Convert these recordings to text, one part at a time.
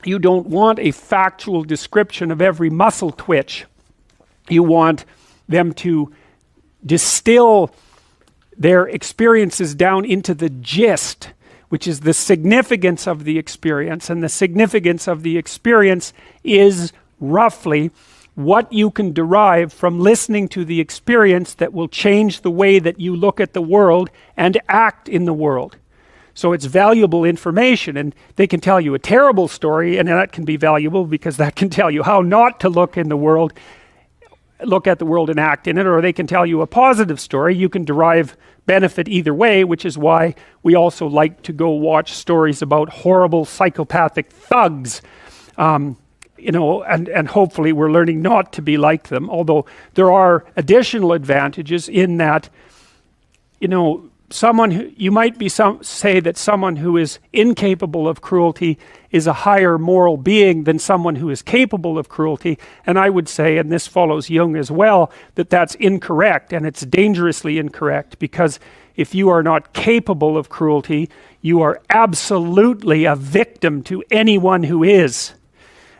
You don't want a factual description of every muscle twitch. You want them to distill their experiences down into the gist, which is the significance of the experience. And the significance of the experience is roughly what you can derive from listening to the experience that will change the way that you look at the world and act in the world. So it's valuable information, and they can tell you a terrible story, and that can be valuable because that can tell you how not to look at the world and act in it, or they can tell you a positive story. You can derive benefit either way, which is why we also like to go watch stories about horrible psychopathic thugs. And hopefully we're learning not to be like them, although there are additional advantages in that, you might say that someone who is incapable of cruelty is a higher moral being than someone who is capable of cruelty. And I would say, and this follows Jung as well, that that's incorrect, and it's dangerously incorrect, because if you are not capable of cruelty, you are absolutely a victim to anyone who is.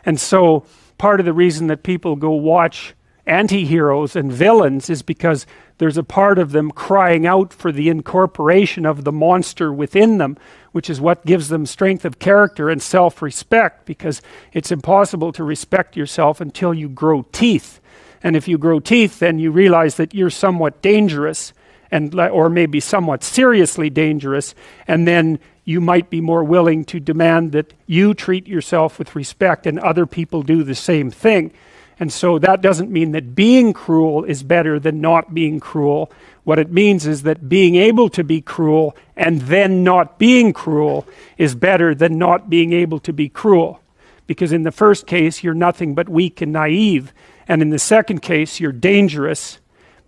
And so part of the reason that people go watch anti-heroes and villains is because there's a part of them crying out for the incorporation of the monster within them, which is what gives them strength of character and self-respect, because it's impossible to respect yourself until you grow teeth. And if you grow teeth, then you realize that you're somewhat dangerous, or maybe somewhat seriously dangerous, and then you might be more willing to demand that you treat yourself with respect and other people do the same thing. And so that doesn't mean that being cruel is better than not being cruel. What it means is that being able to be cruel and then not being cruel is better than not being able to be cruel. Because in the first case, you're nothing but weak and naive. And in the second case, you're dangerous,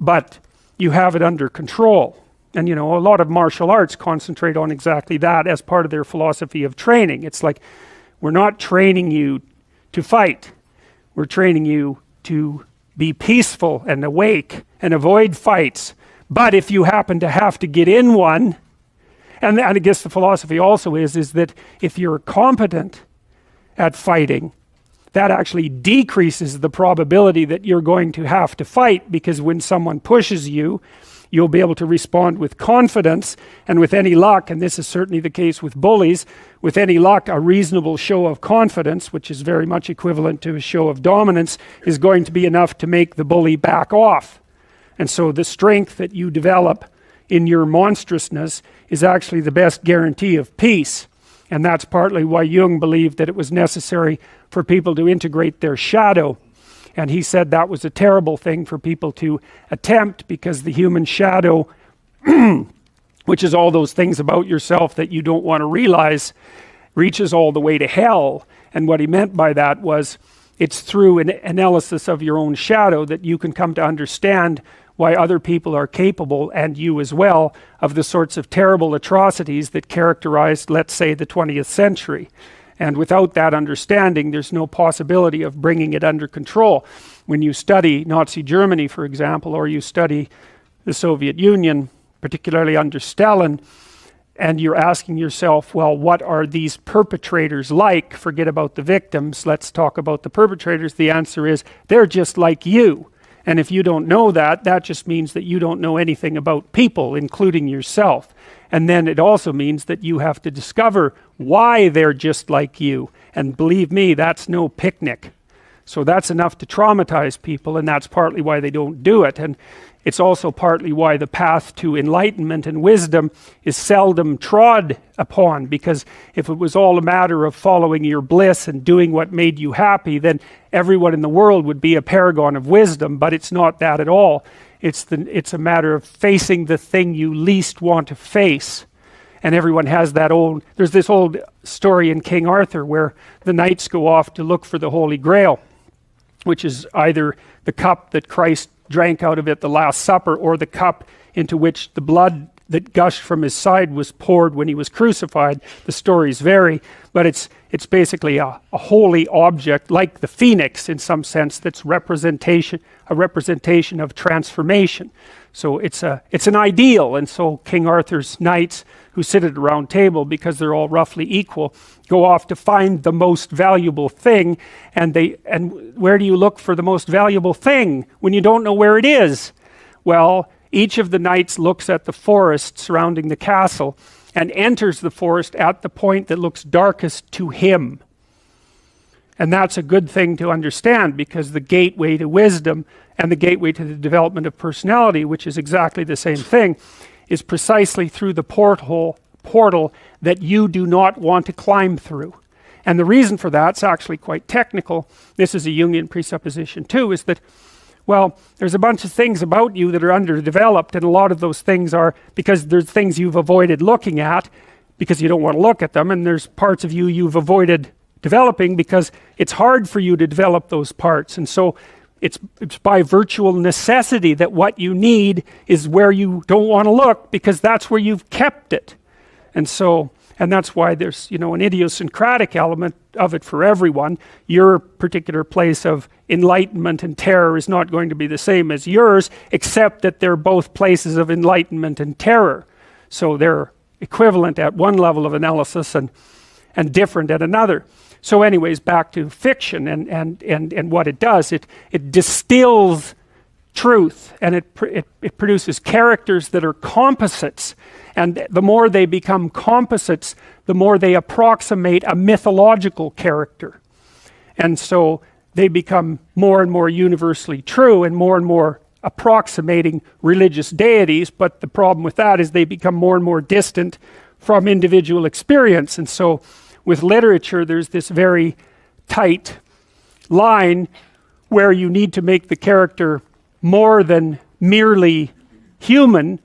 but you have it under control. And a lot of martial arts concentrate on exactly that as part of their philosophy of training. It's like, we're not training you to fight. We're training you to be peaceful and awake and avoid fights. But if you happen to have to get in one, and I guess the philosophy also is that if you're competent at fighting, that actually decreases the probability that you're going to have to fight, because when someone pushes you, you'll be able to respond with confidence, and with any luck, and this is certainly the case with bullies, with any luck, a reasonable show of confidence, which is very much equivalent to a show of dominance, is going to be enough to make the bully back off. And so the strength that you develop in your monstrousness is actually the best guarantee of peace. And that's partly why Jung believed that it was necessary for people to integrate their shadow. And he said that was a terrible thing for people to attempt, because the human shadow, which is all those things about yourself that you don't want to realize, reaches all the way to hell. And what he meant by that was, it's through an analysis of your own shadow that you can come to understand why other people are capable, and you as well, of the sorts of terrible atrocities that characterized, let's say, the 20th century. And without that understanding, there's no possibility of bringing it under control. When you study Nazi Germany, for example, or you study the Soviet Union, particularly under Stalin, and you're asking yourself, well, what are these perpetrators like? Forget about the victims, let's talk about the perpetrators. The answer is, they're just like you. And if you don't know that, that just means that you don't know anything about people, including yourself. And then it also means that you have to discover why they're just like you. And believe me, that's no picnic. So that's enough to traumatize people, and that's partly why they don't do it. And it's also partly why the path to enlightenment and wisdom is seldom trod upon, because if it was all a matter of following your bliss and doing what made you happy, then everyone in the world would be a paragon of wisdom. But it's not that at all. It's a matter of facing the thing you least want to face. And everyone has that there's this old story in King Arthur where the knights go off to look for the Holy Grail, which is either the cup that Christ drank out of at the Last Supper, or the cup into which the blood that gushed from his side was poured when he was crucified. The stories vary, but it's basically a holy object, like the phoenix in some sense, that's a representation of transformation. So it's an ideal, and so King Arthur's knights who sit at a round table, because they're all roughly equal, go off to find the most valuable thing, and where do you look for the most valuable thing when you don't know where it is? Well, each of the knights looks at the forest surrounding the castle and enters the forest at the point that looks darkest to him. And that's a good thing to understand, because the gateway to wisdom and the gateway to the development of personality, which is exactly the same thing, is precisely through the portal that you do not want to climb through. And the reason for that's actually quite technical. This is a Jungian presupposition too, is that, well, there's a bunch of things about you that are underdeveloped, and a lot of those things are because there's things you've avoided looking at because you don't want to look at them, and there's parts of you you've avoided developing because it's hard for you to develop those parts. And so it's by virtual necessity that what you need is where you don't want to look, because that's where you've kept it. And that's why there's, an idiosyncratic element of it for everyone. Your particular place of enlightenment and terror is not going to be the same as yours, except that they're both places of enlightenment and terror. So they're equivalent at one level of analysis and different at another. So anyways, back to fiction and what it does. It distills truth, and it produces characters that are composites. And the more they become composites, the more they approximate a mythological character. And so they become more and more universally true and more approximating religious deities. But the problem with that is they become more and more distant from individual experience. And so with literature, there's this very tight line where you need to make the character more than merely human,